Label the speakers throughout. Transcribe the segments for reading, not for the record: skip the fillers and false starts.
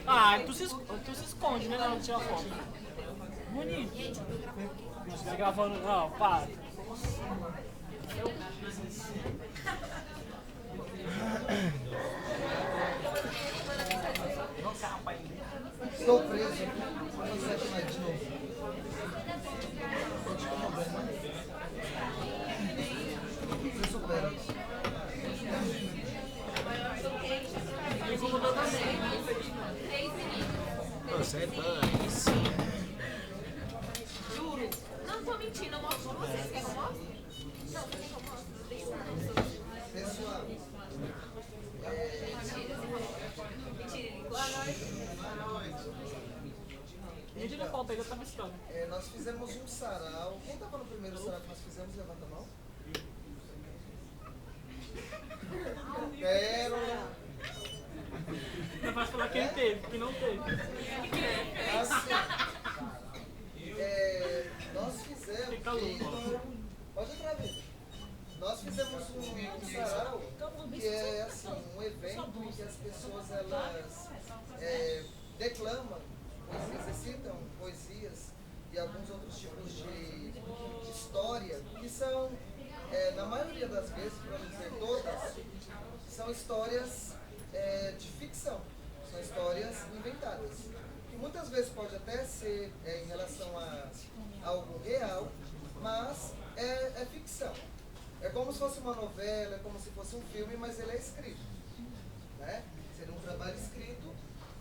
Speaker 1: Ah, tu se esconde, né? Não tira foto. Bonito. Você tá gravando. Não, para.
Speaker 2: Estou preso. Vamos ver de novo. Você supera.
Speaker 3: Você é dois.
Speaker 4: Juro. Não tô mentindo, eu mostro pra vocês. Quer que eu mostre? Não, quer que eu mostre?
Speaker 2: Pessoal.
Speaker 4: Mentira, boa noite.
Speaker 1: Medida a pauta aí, eu tava estando.
Speaker 2: Nós fizemos um sarau. Quem estava no primeiro sarau que nós fizemos? Levanta a mão. Pérola.
Speaker 1: Não vai falar quem teve, quem não teve.
Speaker 2: Assim, nós fizemos. Pode entrar, vida. Nós fizemos um sarau que é assim, um evento em que as pessoas elas declamam, recitam poesias e alguns outros tipos de história que são, na maioria das vezes, para não dizer todas, são histórias de ficção, são histórias inventadas. Que muitas vezes pode até ser em relação a algo real, mas é ficção. É como se fosse uma novela, é como se fosse um filme, mas ele é escrito. Né? Seria um trabalho escrito,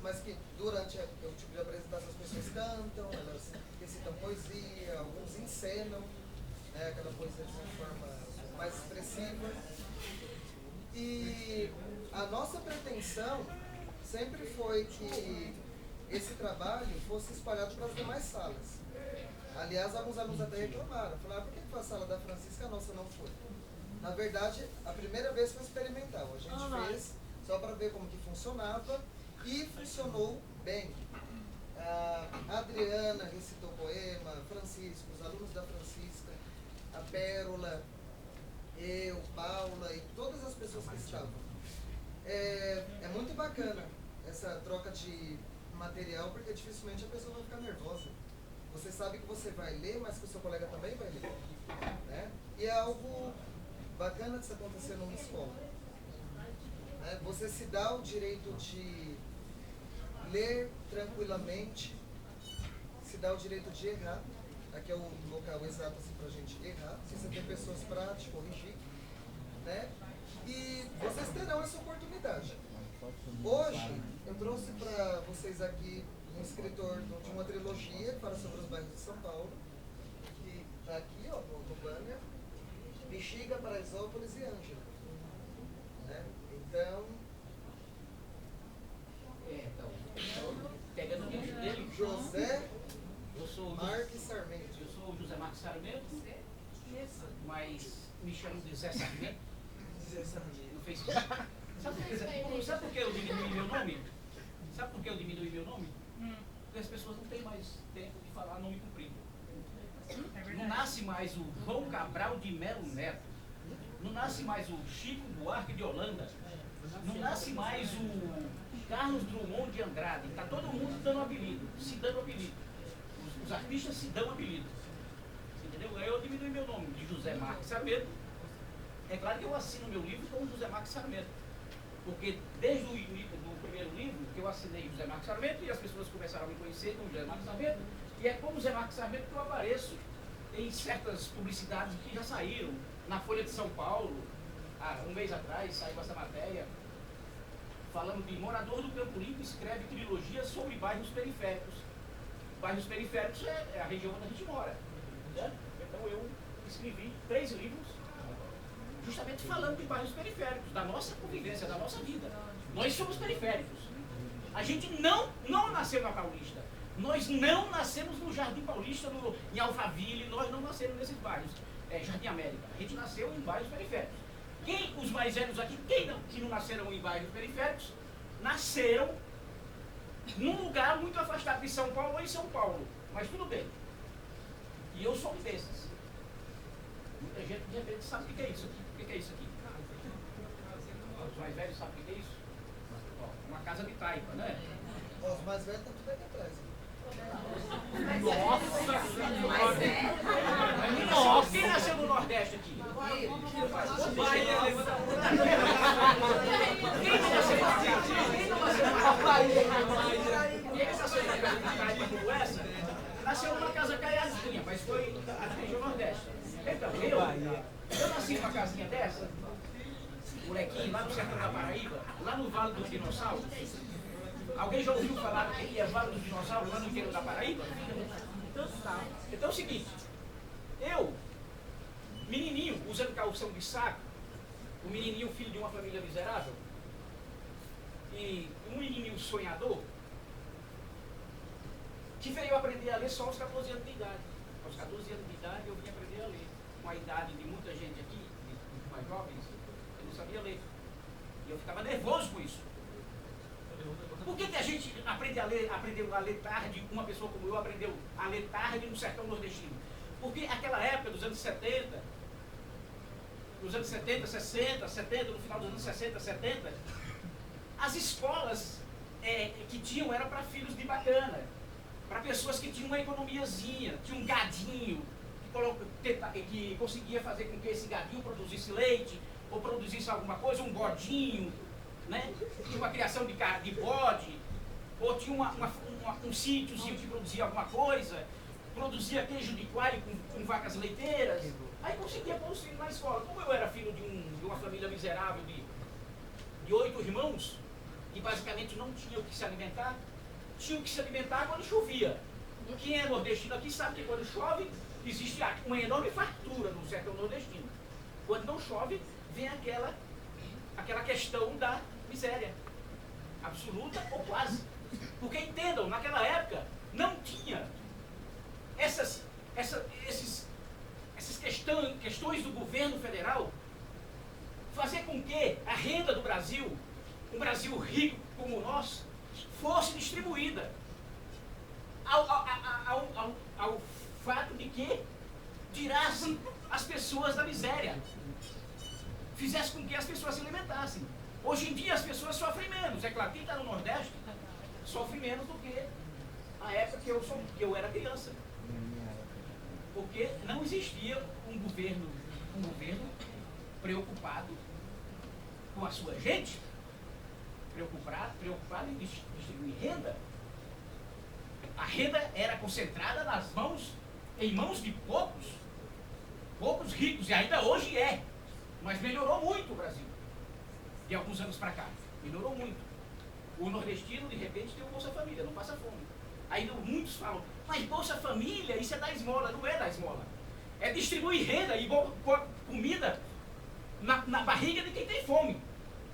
Speaker 2: mas que durante o tipo de apresentação as pessoas cantam, elas recitam poesia, alguns encenam, né? Aquela poesia de uma forma mais expressiva. E a nossa pretensão sempre foi que esse trabalho fosse espalhado para as demais salas. Aliás, alguns alunos até reclamaram, falaram, por que a sala da Francisca a nossa não foi? Na verdade, a primeira vez foi experimental, a gente fez só para ver como que funcionava e funcionou bem. A Adriana recitou poema, Francisco, os alunos da Francisca, a Pérola, eu, Paula e todas as pessoas que estavam. É muito bacana essa troca de material, porque dificilmente a pessoa vai ficar nervosa. Você sabe que você vai ler, mas que o seu colega também vai ler. Né? E é algo bacana de se acontecer numa escola. Né? Você se dá o direito de ler tranquilamente, se dá o direito de errar. Aqui é o local exato assim, para a gente errar. Se você tem pessoas para te corrigir. Né? E vocês terão essa oportunidade. Hoje, eu trouxe para vocês aqui um escritor de uma trilogia que fala sobre os bairros de São Paulo, que está aqui ó, no banner, Bexiga, Paraisópolis e Ângela. Né? Então,
Speaker 5: pegando o livro dele,
Speaker 2: José
Speaker 5: Marques
Speaker 2: Sarmento.
Speaker 5: Eu sou o José Marques Sarmento, mas me chamo de Zé Sarmento no Facebook. Sabe por que eu diminui meu nome? Sabe por que eu diminui meu nome? Porque as pessoas não têm mais tempo de falar nome comprido. Não nasce mais o João Cabral de Melo Neto. Não nasce mais o Chico Buarque de Holanda. Não nasce mais o Carlos Drummond de Andrade. Está todo mundo dando apelido, se dando apelido. Os artistas se dão apelido. Entendeu? Aí eu diminui meu nome de José Marques Sarmento. É claro que eu assino meu livro como José Marques Sarmento. Porque desde o primeiro livro que eu assinei José Marques Sarmento e as pessoas começaram a me conhecer como José Marques Sarmento, e é como José Marques Sarmento que eu apareço em certas publicidades que já saíram. Na Folha de São Paulo, há um mês atrás, saiu essa matéria falando de morador do Campo Limpo escreve trilogia sobre bairros periféricos. Bairros periféricos é a região onde a gente mora. Né? Então eu escrevi 3 livros justamente falando de bairros periféricos, da nossa convivência, da nossa vida. Nós somos periféricos. A gente não nasceu na Paulista. Nós não nascemos no Jardim Paulista, em Alphaville, nós não nascemos nesses bairros. Jardim América. A gente nasceu em bairros periféricos. Os mais velhos aqui, que não nasceram em bairros periféricos, nasceram num lugar muito afastado de São Paulo ou em São Paulo. Mas tudo bem. E eu sou um desses. Muita gente de repente sabe o que é isso aqui. O que é isso aqui? Os mais velhos sabem o que é isso? Ó, uma casa de taipa, né?
Speaker 2: Ó, os mais velhos estão tudo aqui atrás.
Speaker 5: Nossa! Quem nasceu no Nordeste aqui? O Bahia, levanta a mão. Quem nasceu na casa? Quem nasceu numa casa de taipa como essa? Nasceu numa casa caiazinha, mas foi da região Nordeste. Então, eu nasci numa casinha dessa, molequinho, lá no sertão da Paraíba, lá no Vale dos Dinossauros. Alguém já ouviu falar que é Vale dos Dinossauros, lá no interior da Paraíba? Então é o seguinte, eu, menininho, usando calção de saco, o menininho filho de uma família miserável, e um menininho sonhador, que veio aprender a ler só aos 14 anos de idade. Aos 14 anos de idade eu vim aprender a ler. Com a idade de muita gente aqui, de mais jovens, eu não sabia ler. E eu ficava nervoso com isso. Por que a gente aprendeu a ler tarde, uma pessoa como eu aprendeu a ler tarde no sertão nordestino? Porque aquela época dos anos 70, nos anos 70, 60, 70, no final dos anos 60, 70, as escolas que tinham eram para filhos de bacana, para pessoas que tinham uma economiazinha, tinha um gadinho, que conseguia fazer com que esse gadinho produzisse leite, ou produzisse alguma coisa, um bodinho, né? Tinha uma criação de bode, ou tinha um sítiozinho que produzia alguma coisa, produzia queijo de coalho com vacas leiteiras, aí conseguia pôr os filhos na escola. Como eu era filho de uma família miserável de 8 irmãos, que basicamente não tinham o que se alimentar, tinham que se alimentar quando chovia. Quem é nordestino aqui sabe que quando chove, existe uma enorme fartura no sertão nordestino. Quando não chove, vem aquela questão da miséria. Absoluta ou quase. Porque entendam, naquela época não tinha essas questões do governo federal fazer com que a renda do Brasil, um Brasil rico como o nosso, fosse distribuída ao fato de que tirasse as pessoas da miséria, fizesse com que as pessoas se alimentassem. Hoje em dia as pessoas sofrem menos. É claro, quem está no Nordeste sofre menos do que a época que eu era criança. Porque não existia um governo preocupado com a sua gente, preocupado em distribuir renda. A renda era concentrada em mãos de poucos ricos, e ainda hoje é. Mas melhorou muito o Brasil, de alguns anos para cá. Melhorou muito. O nordestino, de repente, tem o Bolsa Família, não passa fome. Aí muitos falam, mas Bolsa Família, isso é dar esmola. Não é dar esmola. É distribuir renda e comida na barriga de quem tem fome.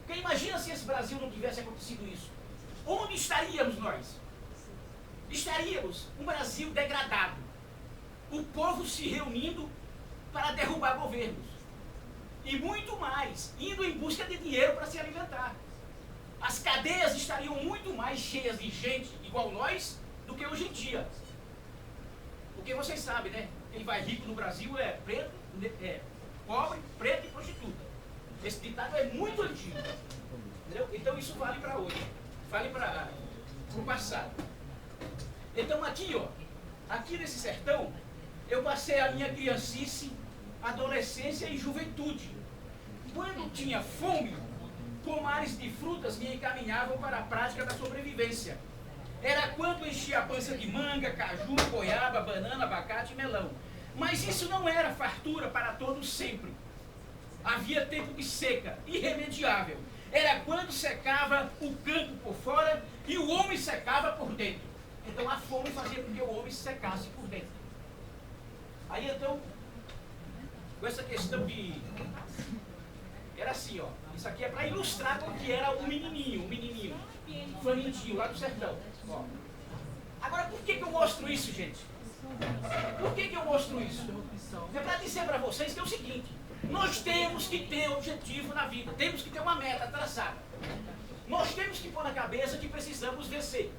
Speaker 5: Porque imagina se esse Brasil não tivesse acontecido isso. Onde estaríamos nós? Estaríamos um Brasil degradado. O povo se reunindo para derrubar governos. E muito mais, indo em busca de dinheiro para se alimentar. As cadeias estariam muito mais cheias de gente igual nós do que hoje em dia. Porque vocês sabem, né? Quem vai rico no Brasil é preto, pobre, preto e prostituta. Esse ditado é muito antigo. Entendeu? Então isso vale para hoje. Vale para o passado. Então aqui nesse sertão, eu passei a minha criancice, adolescência e juventude. Quando tinha fome, pomares de frutas me encaminhavam para a prática da sobrevivência. Era quando enchia a pança de manga, caju, goiaba, banana, abacate e melão. Mas isso não era fartura para todos sempre. Havia tempo de seca, irremediável. Era quando secava o campo por fora e o homem secava por dentro. Então a fome fazia com que o homem secasse por dentro. Aí então, com essa questão de... Era assim, ó. Isso aqui é para ilustrar como que era o menininho, famintinho, lá do sertão. Ó. Agora, por que eu mostro isso, gente? Por que eu mostro isso? É para dizer para vocês que é o seguinte: nós temos que ter objetivo na vida, temos que ter uma meta traçada. Nós temos que pôr na cabeça que precisamos vencer.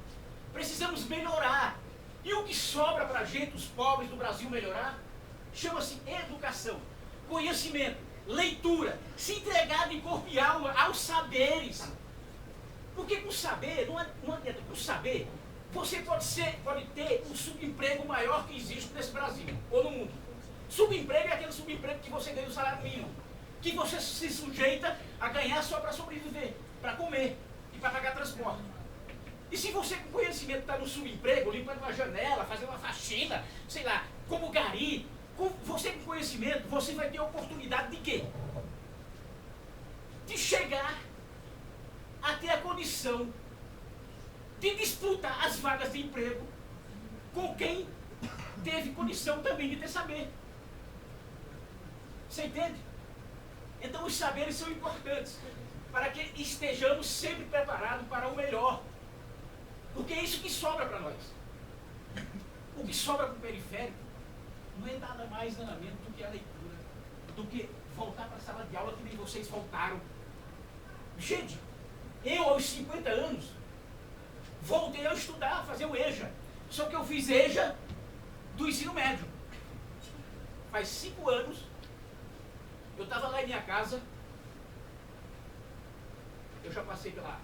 Speaker 5: Precisamos melhorar. E o que sobra para a gente, os pobres do Brasil, melhorar, chama-se educação, conhecimento, leitura, se entregar de corpo e alma aos saberes. Porque com saber, não adianta, com saber, você pode ter o subemprego maior que existe nesse Brasil, ou no mundo. Subemprego é aquele subemprego que você ganha o salário mínimo, que você se sujeita a ganhar só para sobreviver, para comer e para pagar transporte. E se você com conhecimento está no subemprego, limpando uma janela, fazendo uma faxina, sei lá, como gari, você com conhecimento, você vai ter a oportunidade de quê? De chegar a ter a condição de disputar as vagas de emprego com quem teve condição também de ter saber. Você entende? Então os saberes são importantes para que estejamos sempre preparados para o melhor. Porque é isso que sobra para nós. O que sobra para o periférico não é nada mais, nada menos do que a leitura, do que voltar para a sala de aula que nem vocês voltaram. Gente, eu aos 50 anos voltei a estudar, a fazer o EJA. Só que eu fiz EJA do ensino médio. Faz 5 anos, eu estava lá em minha casa, eu já passei pela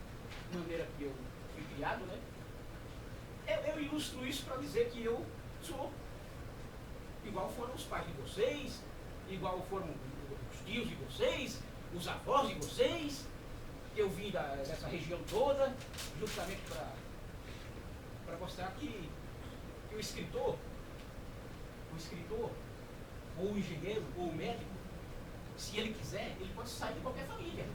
Speaker 5: maneira que eu fui criado, né? Eu ilustro isso para dizer que eu sou igual foram os pais de vocês, igual foram os tios de vocês, os avós de vocês, que eu vim dessa região toda, justamente para mostrar que o escritor, ou o engenheiro, ou o médico, se ele quiser, ele pode sair de qualquer família.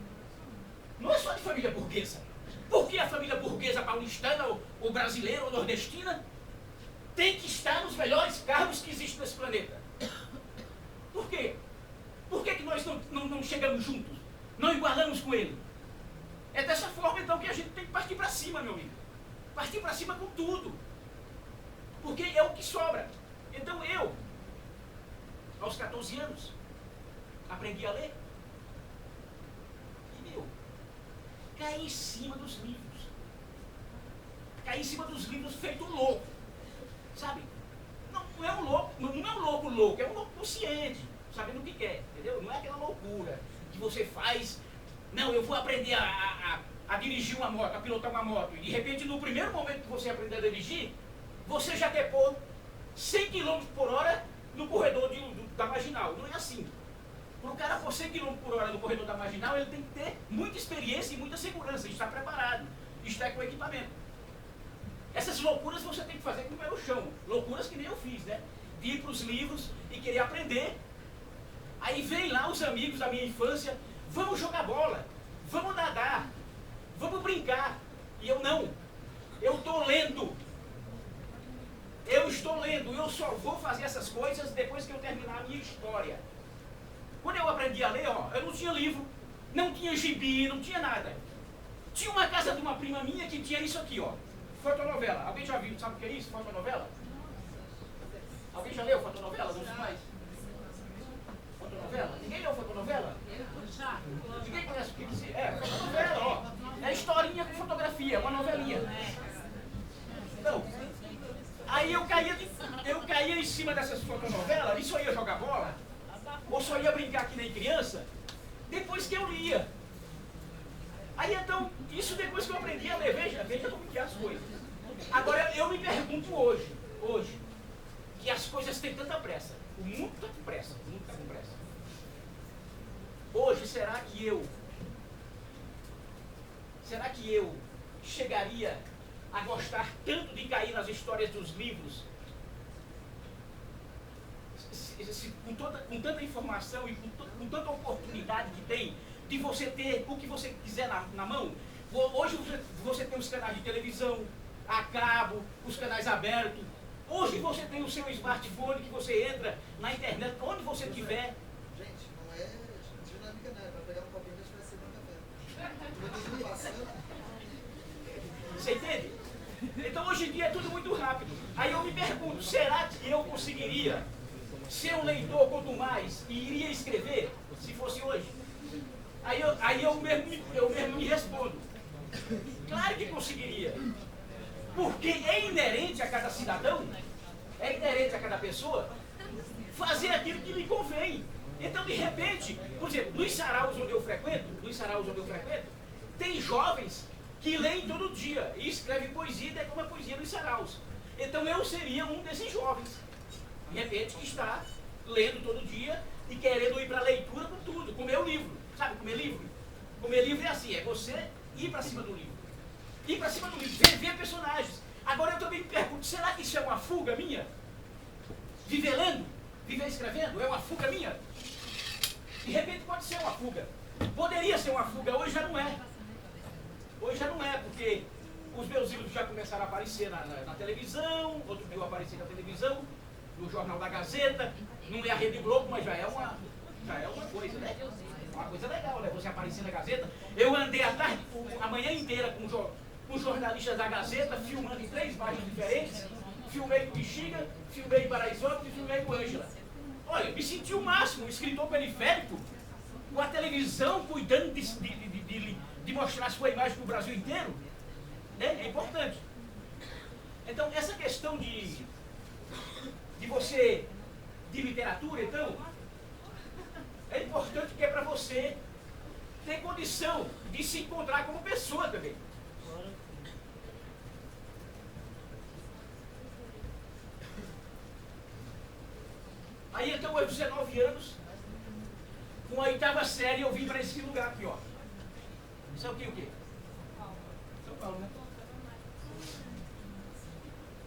Speaker 5: Não é só de família burguesa. Por que a família burguesa paulistana, ou brasileira, ou nordestina, tem que estar nos melhores cargos que existem nesse planeta? Por quê? Por que nós não chegamos juntos? Não igualamos com ele? É dessa forma, então, que a gente tem que partir para cima, meu amigo. Partir para cima com tudo. Porque é o que sobra. Então eu, aos 14 anos, aprendi a ler. E, meu, caí em cima dos livros. Caí em cima dos livros feito louco. Sabe? Não é um louco, não é um louco, é um louco consciente, sabendo o que quer, entendeu? Não é aquela loucura que você faz, não, eu vou aprender a dirigir uma moto, a pilotar uma moto, e de repente no primeiro momento que você aprender a dirigir, você já quer pôr 100 km por hora no corredor da Marginal. Não é assim. Para o cara pôr 100 km por hora no corredor da Marginal, ele tem que ter muita experiência e muita segurança, estar preparado, estar com equipamento. Essas loucuras você tem que fazer como eu chamo. Loucuras que nem eu fiz, né? De ir para os livros e querer aprender. Aí vem lá os amigos da minha infância, vamos jogar bola, vamos nadar, vamos brincar. E eu não. Eu estou lendo. Eu estou lendo. Eu só vou fazer essas coisas depois que eu terminar a minha história. Quando eu aprendi a ler, ó, eu não tinha livro, não tinha gibi, não tinha nada. Tinha uma casa de uma prima minha que tinha isso aqui, ó. Fotonovela. Alguém já viu? Sabe o que é isso? Fotonovela? Alguém já leu fotonovela? Não sei mais. Fotonovela? Ninguém leu fotonovela? Ninguém conhece o que é? Fotonovela, ó. É historinha com fotografia, uma novelinha. Então, aí eu caía em cima dessas fotonovelas e só ia jogar bola, ou só ia brincar que nem criança, depois que eu lia. Aí então, isso depois que eu aprendi a ler, veja como que é as coisas. Agora eu me pergunto hoje, que as coisas têm tanta pressa, o mundo está com pressa, o mundo está com pressa. Hoje, será que eu chegaria a gostar tanto de cair nas histórias dos livros, com tanta informação e com tanta oportunidade que tem, de você ter o que você quiser na mão? Hoje você tem os canais de televisão, a cabo, os canais abertos. Hoje você tem o seu smartphone que você entra na internet, onde você estiver.
Speaker 2: Gente, não é dinâmica, né? Para pegar um copinho vai ser café.
Speaker 5: Você entende? Então hoje em dia é tudo muito rápido. Aí eu me pergunto, será que eu conseguiria ser um leitor quanto mais e iria escrever se fosse hoje? Aí eu mesmo me respondo. Claro que conseguiria. Porque é inerente a cada cidadão, é inerente a cada pessoa, fazer aquilo que lhe convém. Então, de repente, por exemplo, nos saraus onde eu frequento, tem jovens que leem todo dia e escrevem poesia e declamam poesia nos saraus. Então, eu seria um desses jovens, de repente, que está lendo todo dia e querendo ir para a leitura com tudo, comer o livro. Sabe, comer livro? Comer livro é assim, é você ir para cima do livro. Ir para cima do livro, ver personagens. Agora eu também me pergunto, será que isso é uma fuga minha? Viver lendo? Viver escrevendo? É uma fuga minha? De repente pode ser uma fuga. Poderia ser uma fuga, hoje já não é. Hoje já não é, porque os meus livros já começaram a aparecer na televisão, outro dia eu apareci na televisão, no Jornal da Gazeta, não é a Rede Globo, mas já é uma coisa, né? Uma coisa legal, né? Você aparecer na Gazeta. Eu andei a manhã inteira com jornalistas da Gazeta, filmando em 3 bairros diferentes. Filmei com Bexiga, filmei em Paraisópolis e filmei com Ângela. Olha, me senti o máximo, um escritor periférico, com a televisão cuidando de mostrar a sua imagem para o Brasil inteiro. Né? É importante. Então, essa questão de você, de literatura, então, é importante que é para você ter condição de se encontrar como pessoa também. Aí então, aos 19 anos, com a 8ª série, eu vim para esse lugar aqui, ó. Isso é o quê? São Paulo, né?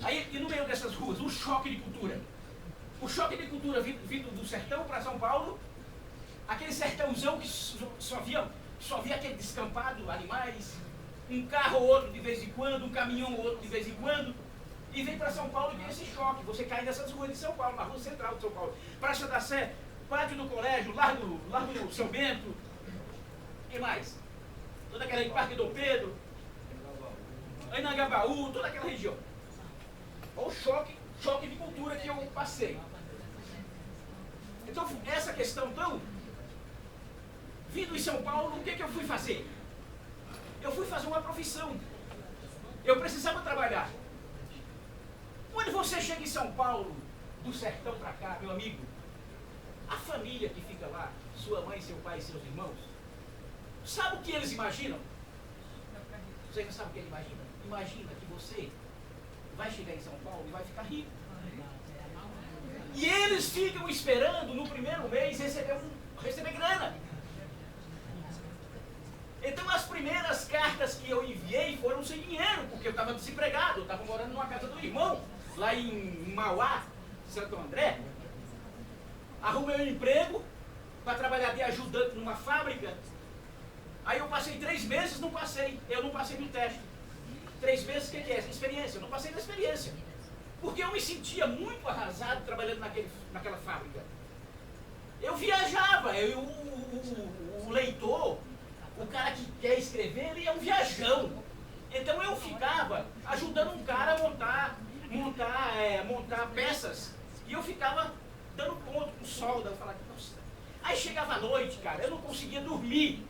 Speaker 5: Aí, e no meio dessas ruas, um choque de cultura. O choque de cultura vindo do sertão para São Paulo, aquele sertãozão que só via aquele descampado, animais, um carro ou outro de vez em quando, um caminhão ou outro de vez em quando. E vem para São Paulo e tem esse choque. Você cai nessas ruas de São Paulo, na rua central de São Paulo. Praça da Sé, pátio do colégio, Largo São Bento. O que mais? Toda aquela em Parque Dom Pedro, Anhangabaú, toda aquela região. Olha o choque de cultura que eu passei. Então, essa questão, então, vindo em São Paulo, o que eu fui fazer? Eu fui fazer uma profissão. Eu precisava trabalhar. Quando você chega em São Paulo, do sertão para cá, meu amigo, a família que fica lá, sua mãe, seu pai e seus irmãos, sabe o que eles imaginam? Você não sabe o que ele imagina? Imagina que você vai chegar em São Paulo e vai ficar rico. E eles ficam esperando no primeiro mês receber grana. Então as primeiras cartas que eu enviei foram sem dinheiro, porque eu estava desempregado, eu estava morando numa casa do irmão, lá em Mauá, Santo André. Arrumei um emprego para trabalhar de ajudante numa fábrica. Aí eu passei 3 meses, não passei. Eu não passei no teste. 3 meses, o que é? Experiência. Eu não passei na experiência. Porque eu me sentia muito arrasado trabalhando naquela fábrica. Eu viajava. O leitor, o cara que quer escrever, ele é um viajão. Então eu ficava ajudando um cara a montar peças. E eu ficava dando ponto com solda. Eu falava, nossa. Aí chegava a noite, cara, eu não conseguia dormir.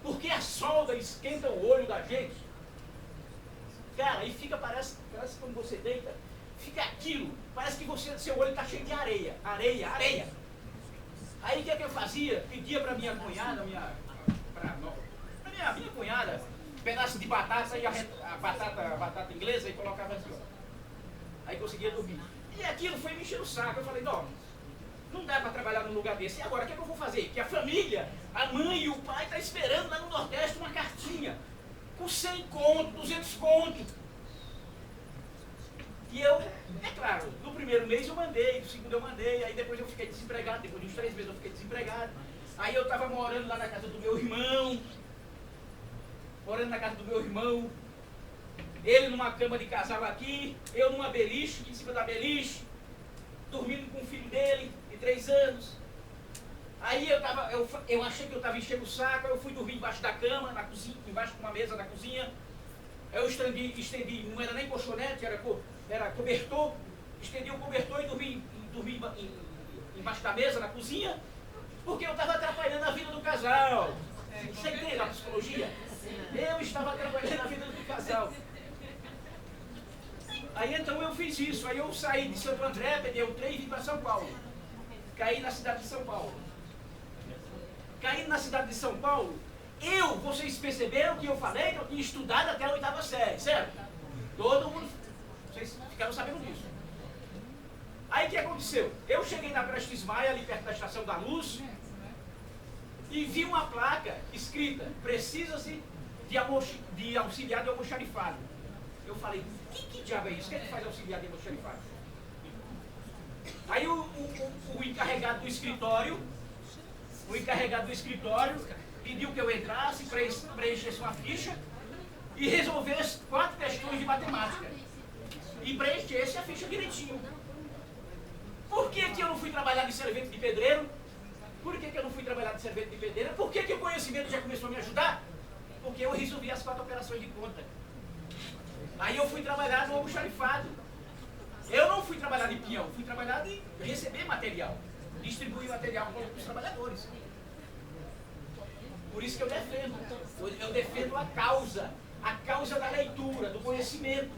Speaker 5: Porque a solda esquenta o olho da gente. Cara, e fica, parece quando você deita, fica aquilo, parece que seu olho está cheio de areia. Areia. Aí o que é que eu fazia? Pedia para minha cunhada, minha cunhada, um pedaço de batata e a batata inglesa e colocava assim, ó. Aí conseguia dormir. E aquilo foi me encher o saco. Eu falei, não dá para trabalhar num lugar desse. E agora, o que é que eu vou fazer? Que a família, a mãe e o pai estão esperando lá no Nordeste uma cartinha com 100 conto, 200 conto. E eu, é claro, no primeiro mês eu mandei, no segundo eu mandei, aí depois eu fiquei desempregado, depois de uns 3 meses eu fiquei desempregado. Aí eu estava morando lá na casa do meu irmão, ele numa cama de casal aqui, eu numa beliche, em cima da beliche, dormindo com o filho dele, de 3 anos. Aí eu achei que eu estava enchendo o saco, eu fui dormir embaixo da cama, na cozinha, embaixo de uma mesa na cozinha. Eu estendi, não era nem colchonete, era cobertor, estendi o cobertor e dormi embaixo da mesa na cozinha, porque eu estava atrapalhando a vida do casal. Você entende a psicologia? Eu estava atrapalhando a vida do casal. Aí então eu fiz isso, aí eu saí de Santo André, peguei o trem e vim para São Paulo. Caí na cidade de São Paulo. Caindo na cidade de São Paulo, vocês perceberam que eu falei que eu tinha estudado até a 8ª série, certo? Todo mundo, vocês ficaram sabendo disso. Aí o que aconteceu? Eu cheguei na Prestes Maia, ali perto da Estação da Luz, e vi uma placa escrita, precisa-se de auxiliar de almoxarifado. Eu falei, que diabo é isso? O que é que faz auxiliar de almoxarifado? Aí o encarregado do escritório, pediu que eu entrasse, preenchesse uma ficha e resolvesse 4 questões de matemática. E preenchesse a ficha direitinho. Por que eu não fui trabalhar de servente de pedreiro? Por que eu não fui trabalhar de servente de pedreiro? Por que o conhecimento já começou a me ajudar? Porque eu resolvi as 4 operações de conta. Aí eu fui trabalhar no almoxarifado. Eu não fui trabalhar de peão, fui trabalhar de receber material, distribuir material para os trabalhadores. Por isso que eu defendo a causa da leitura, do conhecimento,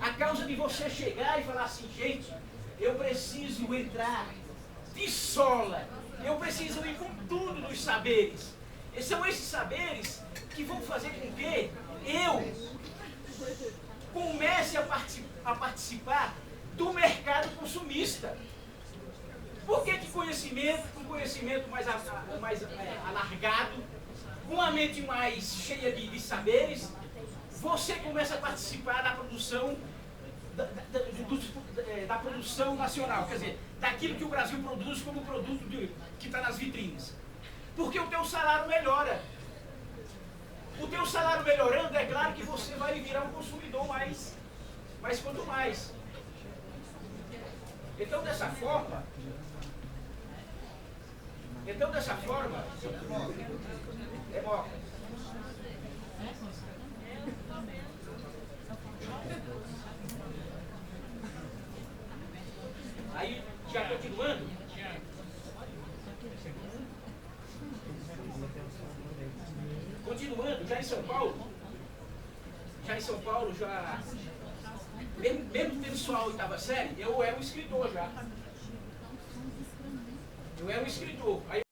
Speaker 5: a causa de você chegar e falar assim, gente, eu preciso entrar de sola, eu preciso ir com tudo dos saberes. E são esses saberes que vão fazer com que eu comece a participar do mercado consumista. Por que um conhecimento mais alargado, com uma mente mais cheia de saberes, você começa a participar da produção da produção nacional, quer dizer, daquilo que o Brasil produz como produto que está nas vitrines. Porque o teu salário melhora. O teu salário melhorando, é claro que você vai virar um consumidor mais quanto mais. Então dessa forma, demora. Aí, já continuando, já em São Paulo, mesmo tendo só a 8ª série, eu era um escritor já. Aí